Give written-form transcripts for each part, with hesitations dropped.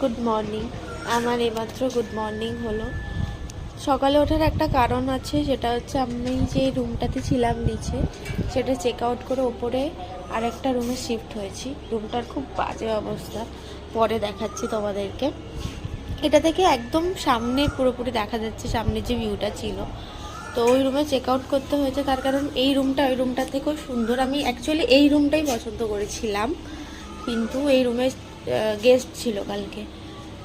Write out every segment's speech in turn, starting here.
Good morning. আমার এইমাত্র good morning হলো। সকালে ওঠার একটা কারণ আছে, সেটা হচ্ছে আমি যে রুমটাতে ছিলাম নিচে, সেটা চেক আউট করে ওপরে আরেকটা রুমে শিফট হয়েছি। রুমটার খুব বাজে অবস্থা, পরে দেখাচ্ছি তোমাদেরকে। এটা থেকে একদম সামনে পুরোপুরি দেখা যাচ্ছে সামনে যে ভিউটা ছিল। তো ওই রুমে চেক আউট করতে হয়েছে, তার কারণ এই রুমটা ওই রুমটার থেকেও সুন্দর। আমি অ্যাকচুয়ালি এই রুমটাই পছন্দ করেছিলাম, কিন্তু এই রুমে গেস্ট ছিল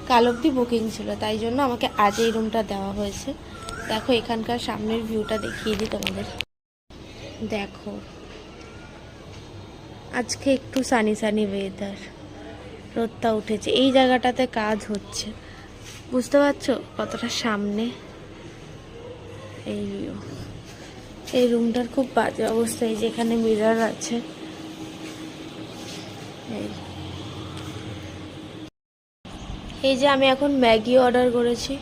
কাল অবধি বুকিং ছিল, তাই জন্য আমাকে আজ এই রুমটা দেওয়া হয়েছে। দেখো এখানকার সামনের ভিউটা দেখিয়ে দিই তোমাদের। দেখো আজকে একটু সানি সানি ওয়েদার, রোদটা উঠেছে। এই জায়গাটাতে কাজ হচ্ছে, বুঝতে পারছো কতটা সামনে। এই রুমটার খুব বাজে অবস্থা। এই যে এখানে মিরর আছে। এই যে আমি এখন ম্যাগি অর্ডার করেছি,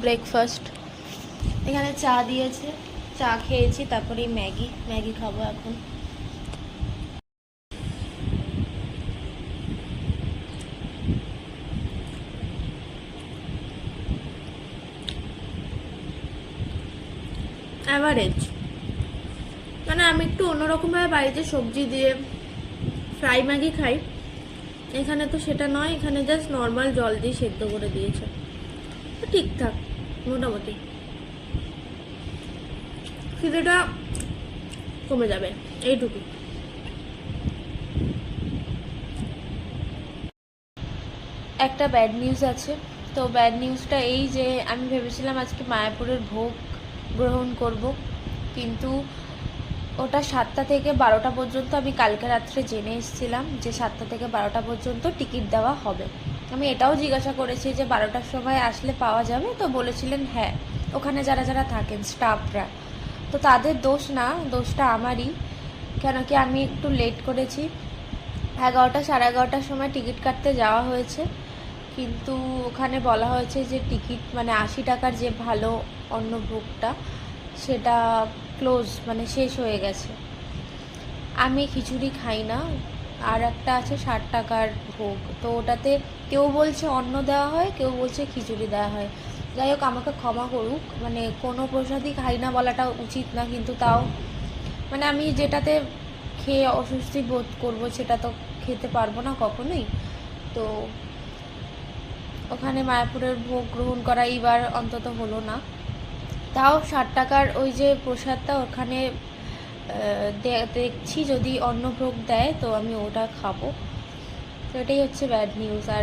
ব্রেকফাস্ট। এখানে চা দিয়েছে, চা খেয়েছি, তারপরে ম্যাগি খাবো এখন। অ্যাভারেজ, মানে আমি একটু অন্যরকমভাবে বাড়িতে সবজি দিয়ে ফ্রাই ম্যাগি খাই, এখানে তো সেটা নয়। এখানে জাস্ট নর্মাল জল দিয়ে সেদ্ধ করে দিয়েছে, ঠিকঠাক মোটামুটি। খিদেটা কমে যাবে এইটুকু। একটা ব্যাড নিউজ আছে। তো ব্যাড নিউজটা এই যে আমি ভেবেছিলাম আজকে মায়াপুরের ভোগ গ্রহণ করব, কিন্তু ওটা 7টা থেকে 12টা পর্যন্ত, আমি কালকে রাত্রে জেনে এসেছিলাম যে 7টা থেকে 12টা পর্যন্ত টিকিট দেওয়া হবে। আমি এটাও জিজ্ঞাসা করেছি যে 12টার সময় আসলে পাওয়া যাবে, তো বলেছিলেন হ্যাঁ, ওখানে যারা যারা থাকেন স্টাফরা। তো তাদের দোষ না, দোষটা আমারই, কেন কি আমি একটু লেট করেছি। 11টা সাড়ে 11টার সময় টিকিট কাটতে যাওয়া হয়েছে, কিন্তু ওখানে বলা হয়েছে যে টিকিট মানে 80 টাকার যে ভালো অন্নভোগটা, সেটা ক্লোজ, মানে শেষ হয়ে গেছে। আমি খিচুড়ি খাই না, আর একটা আছে 60 টাকার ভোগ, তো ওটাতে কেউ বলছে অন্ন দেওয়া হয়, কেউ বলছে খিচুড়ি দেওয়া হয়। যাই হোক, আমাকে ক্ষমা করুক, মানে কোনো প্রসাদই খাই না বলাটা উচিত না, কিন্তু তাও মানে আমি যেটাতে খেয়ে অস্বস্তি বোধ করবো সেটা তো খেতে পারবো না কখনোই। তো ওখানে মায়াপুরের ভোগ গ্রহণ করা এইবার অন্তত হলো না। তাও 60 টাকার ওই যে প্রসাদটা ওখানে দেখছি যদি অন্নভোগ দেয় তো আমি ওটা খাবো। তো এটাই হচ্ছে ব্যাড নিউজ। আর